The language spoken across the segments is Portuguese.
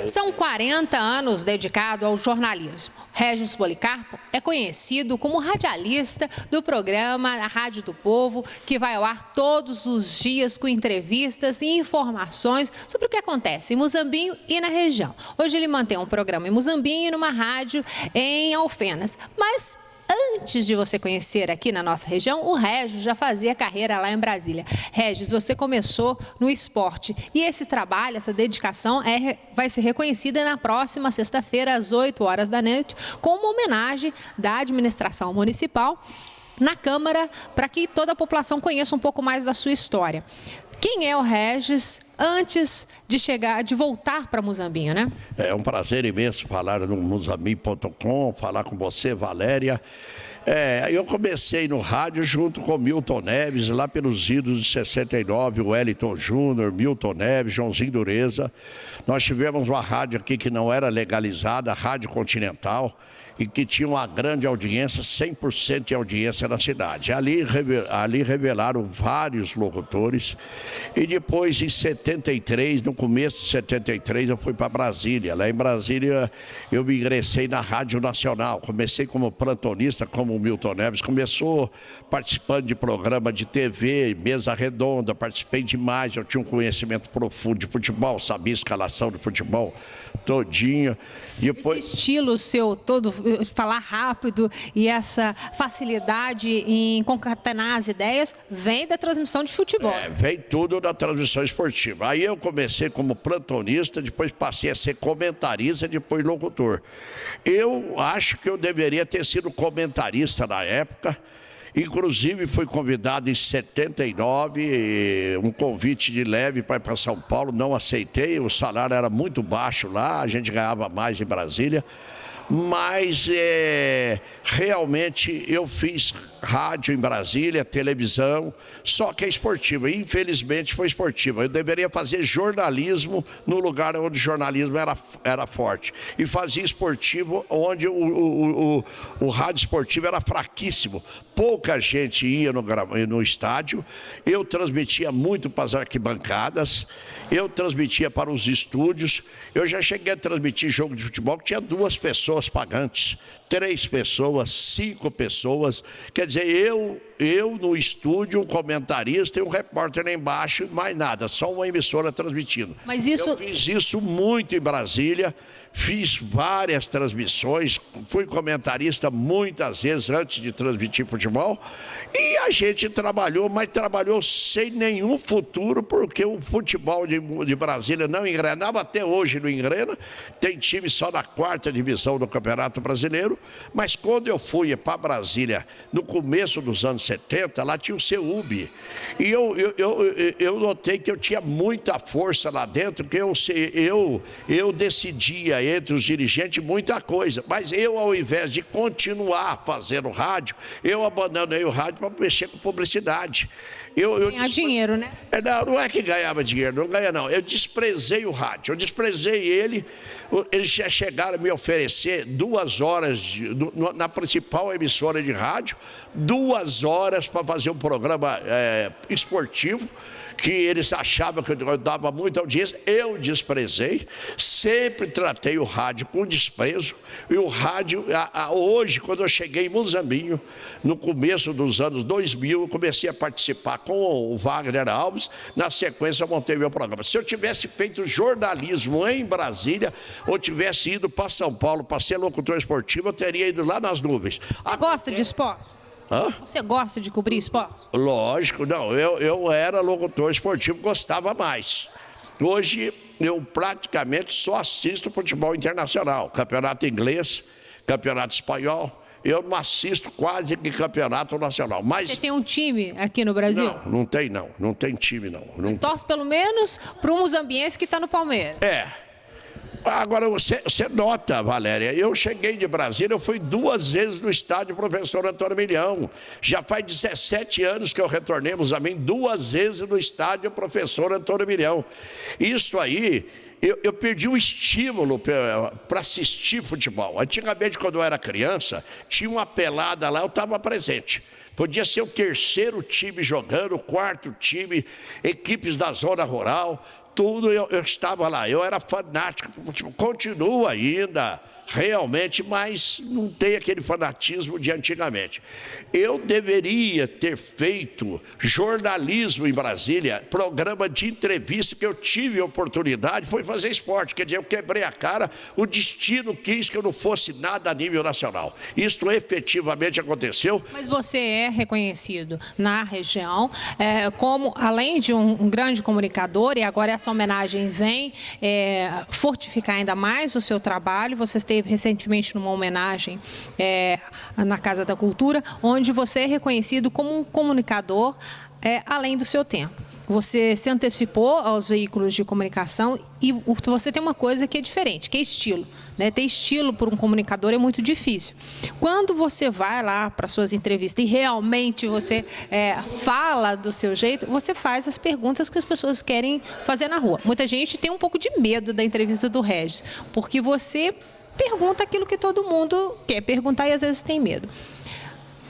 São 40 anos dedicado ao jornalismo. Régis Policarpo é conhecido como radialista do programa A Rádio do Povo, que vai ao ar todos os dias com entrevistas e informações sobre o que acontece em Muzambinho e na região. Hoje ele mantém um programa em Muzambinho e numa rádio em Alfenas. Mas antes de você conhecer aqui na nossa região, o Régis já fazia carreira lá em Brasília. Régis, você começou no esporte e esse trabalho, essa dedicação vai ser reconhecida na próxima sexta-feira, às 8 horas da noite, com uma homenagem da administração municipal na Câmara, para que toda a população conheça um pouco mais da sua história. Quem é o Régis antes de voltar para Muzambinho, né? É um prazer imenso falar no Muzambinho.com, falar com você, Valéria. Eu comecei no rádio junto com Milton Neves, lá pelos idos de 69, o Wellington Júnior, Milton Neves, Joãozinho Dureza. Nós tivemos uma rádio aqui que não era legalizada, a Rádio Continental, e que tinha uma grande audiência, 100% de audiência na cidade. Ali revelaram vários locutores e depois em 73, no começo de 73, eu fui para Brasília. Lá em Brasília eu me ingressei na Rádio Nacional, comecei como plantonista, como o Milton Neves começou, participando de programa de TV, mesa redonda, participei demais, eu tinha um conhecimento profundo de futebol, sabia escalação de futebol todinho. Depois... Esse estilo seu todo, falar rápido e essa facilidade em concatenar as ideias, vem da transmissão de futebol. Vem tudo da transmissão esportiva. Aí eu comecei como plantonista, depois passei a ser comentarista, depois locutor. Eu acho que eu deveria ter sido comentarista na época. Inclusive fui convidado em 79, um convite de leve para ir para São Paulo, não aceitei, o salário era muito baixo lá, a gente ganhava mais em Brasília. Mas realmente eu fiz rádio em Brasília, televisão, só que é esportiva. Infelizmente foi esportiva. Eu deveria fazer jornalismo no lugar onde o jornalismo era forte. E fazia esportivo onde o rádio esportivo era fraquíssimo. Pouca gente ia no estádio. Eu transmitia muito para as arquibancadas. Eu transmitia para os estúdios. Eu já cheguei a transmitir jogo de futebol que tinha 2 pessoas pagantes, 3 pessoas, 5 pessoas. Quer dizer, eu no estúdio, um comentarista e um repórter lá embaixo, mais nada, só uma emissora transmitindo. Mas isso... Eu fiz isso muito em Brasília, fiz várias transmissões, fui comentarista muitas vezes antes de transmitir futebol, e a gente trabalhou, mas trabalhou sem nenhum futuro, porque o futebol de Brasília não engrenava, até hoje não engrena, tem time só na 4ª divisão do Campeonato Brasileiro, mas quando eu fui para Brasília, no começo dos anos 70, lá tinha o CEUB. E eu notei que eu tinha muita força lá dentro, que eu decidia entre os dirigentes muita coisa. Mas eu, ao invés de continuar fazendo rádio, eu abandonei o rádio para mexer com publicidade. Ganhar dinheiro, né? Não é que ganhava dinheiro, não ganha não. Eu desprezei o rádio, eu desprezei ele. Eles já chegaram a me oferecer 2 horas na principal emissora de rádio, 2 horas para fazer um programa esportivo, que eles achavam que eu dava muita audiência. Eu desprezei, sempre tratei o rádio com desprezo. E o rádio, hoje, quando eu cheguei em Muzambinho, no começo dos anos 2000, eu comecei a participar com o Wagner Alves. Na sequência, eu montei meu programa. Se eu tivesse feito jornalismo em Brasília, ou tivesse ido para São Paulo para ser locutor esportivo, eu teria ido lá nas nuvens. Você gosta de esporte? Hã? Você gosta de cobrir esporte? Lógico, não. Eu era locutor esportivo, gostava mais. Hoje, eu praticamente só assisto futebol internacional. Campeonato inglês, campeonato espanhol. Eu não assisto quase que campeonato nacional. Mas... Você tem um time aqui no Brasil? Não tem não. Não tem time não. Mas torce pelo menos para um muzambiense que está no Palmeiras. Agora, você nota, Valéria, eu cheguei de Brasília, eu fui 2 vezes no estádio Professor Antônio Milhão. Já faz 17 anos que eu retornei a mim, 2 vezes no estádio Professor Antônio Milhão. Isso aí eu perdi o estímulo para assistir futebol. Antigamente, quando eu era criança, tinha uma pelada lá, eu estava presente. Podia ser o terceiro time jogando, o quarto time, equipes da zona rural, tudo eu estava lá. Eu era fanático por futebol, continuo ainda, realmente, mas não tem aquele fanatismo de antigamente. Eu deveria ter feito jornalismo em Brasília, programa de entrevista, que eu tive a oportunidade, foi fazer esporte. Quer dizer, eu quebrei a cara, o destino quis que eu não fosse nada a nível nacional. Isso efetivamente aconteceu. Mas você é reconhecido na região como, além de um grande comunicador, e agora essa homenagem vem fortificar ainda mais o seu trabalho. Você esteve recentemente numa homenagem na Casa da Cultura, onde você é reconhecido como um comunicador além do seu tempo. Você se antecipou aos veículos de comunicação e você tem uma coisa que é diferente, que é estilo. Né? Ter estilo por um comunicador é muito difícil. Quando você vai lá para suas entrevistas e realmente você fala do seu jeito, você faz as perguntas que as pessoas querem fazer na rua. Muita gente tem um pouco de medo da entrevista do Regis, porque você pergunta aquilo que todo mundo quer perguntar e às vezes tem medo.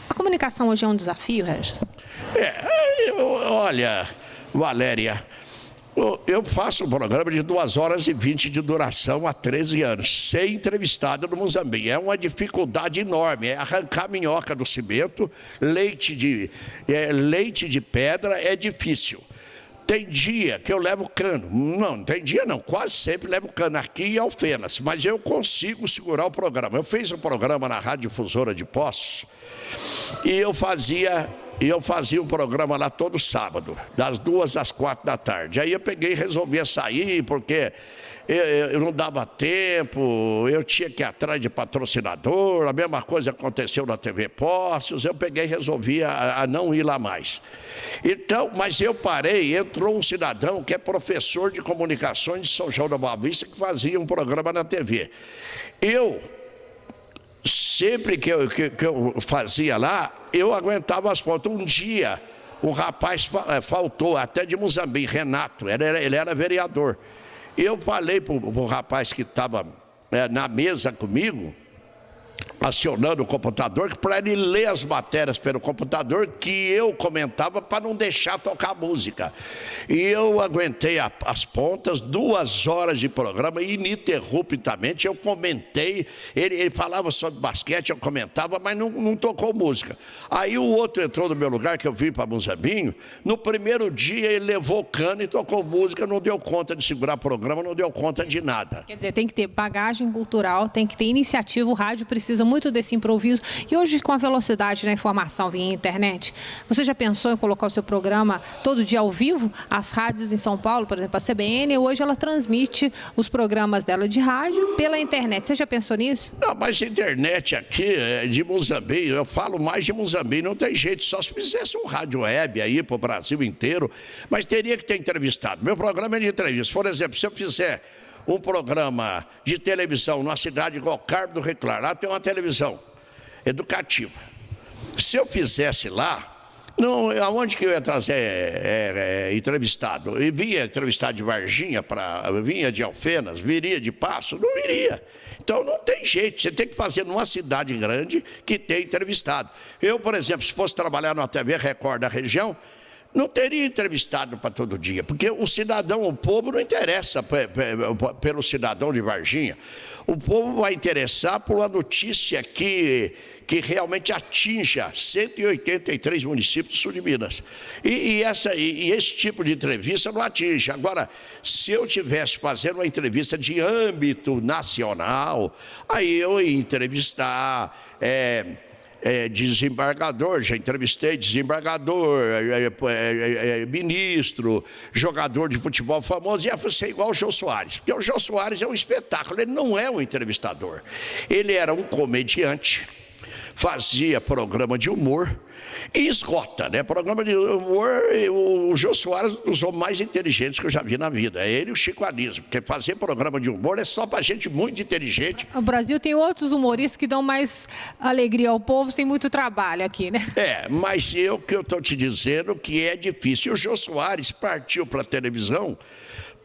A comunicação hoje é um desafio, Regis? Olha, Valéria, eu faço um programa de 2 horas e 20 de duração há 13 anos, sem entrevistado no Muzambinho. É uma dificuldade enorme, é arrancar minhoca do cimento, leite de pedra é difícil. Tem dia que eu levo cano. Não tem dia não, quase sempre levo cano aqui em Alfenas, mas eu consigo segurar o programa. Eu fiz um programa na Rádio Difusora de Poços e eu fazia um programa lá todo sábado, das 2 às 4 da tarde. Aí eu peguei e resolvi sair, porque eu não dava tempo, eu tinha que ir atrás de patrocinador, a mesma coisa aconteceu na TV Poços, eu peguei e resolvi a não ir lá mais. Então, mas eu parei, entrou um cidadão que é professor de comunicações de São João da Boa Vista, que fazia um programa na TV. Sempre que eu fazia lá, eu aguentava as pontas. Um dia, um rapaz faltou, até de Muzambinho, Renato, ele era vereador. Eu falei para o rapaz que estava na mesa comigo, acionando o computador, para ele ler as matérias pelo computador que eu comentava, para não deixar tocar música. E eu aguentei as pontas, 2 horas de programa, ininterruptamente eu comentei. Ele falava sobre basquete, eu comentava, mas não tocou música. Aí o outro entrou no meu lugar, que eu vim para Muzambinho. No primeiro dia ele levou cano e tocou música, não deu conta de segurar programa, não deu conta de nada. Quer dizer, tem que ter bagagem cultural, tem que ter iniciativa, o rádio precisa muito desse improviso. E hoje, com a velocidade da informação via internet, você já pensou em colocar o seu programa todo dia ao vivo? As rádios em São Paulo, por exemplo, a CBN, hoje ela transmite os programas dela de rádio pela internet. Você já pensou nisso? Não, mas internet aqui de Muzambinho, eu falo mais de Muzambinho, não tem jeito, só se fizesse um rádio web aí para o Brasil inteiro, mas teria que ter entrevistado. Meu programa é de entrevista. Por exemplo, se eu fizer um programa de televisão numa cidade igual Carmo do Rio Claro, lá tem uma televisão educativa. Se eu fizesse lá, aonde que eu ia trazer entrevistado? Eu vinha entrevistar de Varginha, vinha de Alfenas, viria de Passo? Não viria. Então não tem jeito, você tem que fazer numa cidade grande que tem entrevistado. Eu, por exemplo, se fosse trabalhar na TV Record da região, não teria entrevistado para todo dia, porque o cidadão, o povo não interessa pelo cidadão de Varginha. O povo vai interessar por uma notícia que realmente atinja 183 municípios do sul de Minas. E esse tipo de entrevista não atinge. Agora, se eu estivesse fazendo uma entrevista de âmbito nacional, aí eu ia entrevistar desembargador, já entrevistei desembargador, ministro, jogador de futebol famoso, ia ser igual o Jô Soares, porque o Jô Soares é um espetáculo, ele não é um entrevistador, ele era um comediante, fazia programa de humor e esgota, né? Programa de humor, o Jô Soares é um dos homens mais inteligentes que eu já vi na vida. É ele e o Chico Anísio, porque fazer programa de humor é só para gente muito inteligente. O Brasil tem outros humoristas que dão mais alegria ao povo sem muito trabalho aqui, né? Mas que eu estou te dizendo que é difícil. O Jô Soares partiu para a televisão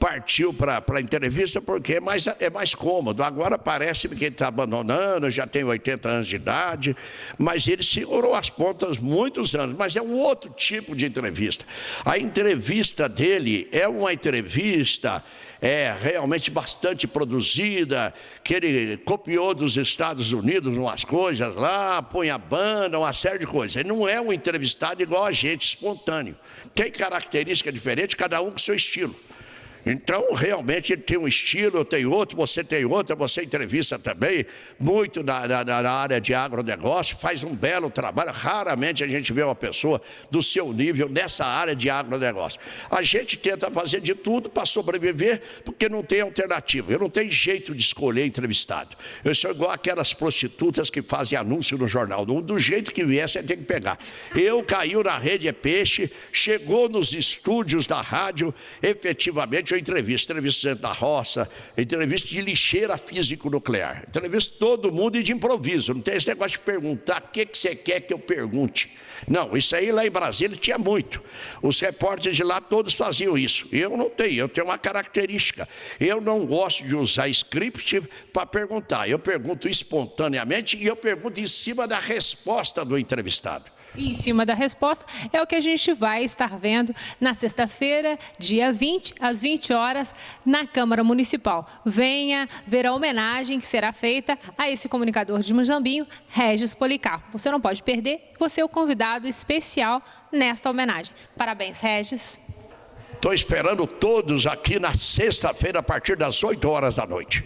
partiu para a entrevista porque é mais cômodo. Agora parece-me que ele está abandonando, já tem 80 anos de idade, mas ele segurou as pontas muitos anos. Mas é um outro tipo de entrevista. A entrevista dele é uma entrevista realmente bastante produzida, que ele copiou dos Estados Unidos umas coisas lá, põe a banda, uma série de coisas. Ele não é um entrevistado igual a gente, espontâneo. Tem característica diferente, cada um com seu estilo. Então, realmente, ele tem um estilo, eu tenho outro, você tem outro, você entrevista também, muito na área de agronegócio, faz um belo trabalho. Raramente a gente vê uma pessoa do seu nível nessa área de agronegócio. A gente tenta fazer de tudo para sobreviver, porque não tem alternativa. Eu não tenho jeito de escolher entrevistado. Eu sou igual aquelas prostitutas que fazem anúncio no jornal. Do jeito que vier, você tem que pegar. Eu caiu na Rede é Peixe, chegou nos estúdios da rádio, efetivamente, eu entrevista dentro da roça, entrevista de lixeira físico-nuclear, entrevista todo mundo e de improviso, não tem esse negócio de perguntar o que você quer que eu pergunte. Não, isso aí lá em Brasília tinha muito. Os repórteres de lá todos faziam isso. Eu não tenho, eu tenho uma característica. Eu não gosto de usar script para perguntar. Eu pergunto espontaneamente e eu pergunto em cima da resposta do entrevistado. E em cima da resposta é o que a gente vai estar vendo na sexta-feira, dia 20, às 20 horas, na Câmara Municipal. Venha ver a homenagem que será feita a esse comunicador de Muzambinho, Régis Policarpo. Você não pode perder, você é o convidado especial nesta homenagem. Parabéns, Régis. Estou esperando todos aqui na sexta-feira, a partir das 8 horas da noite.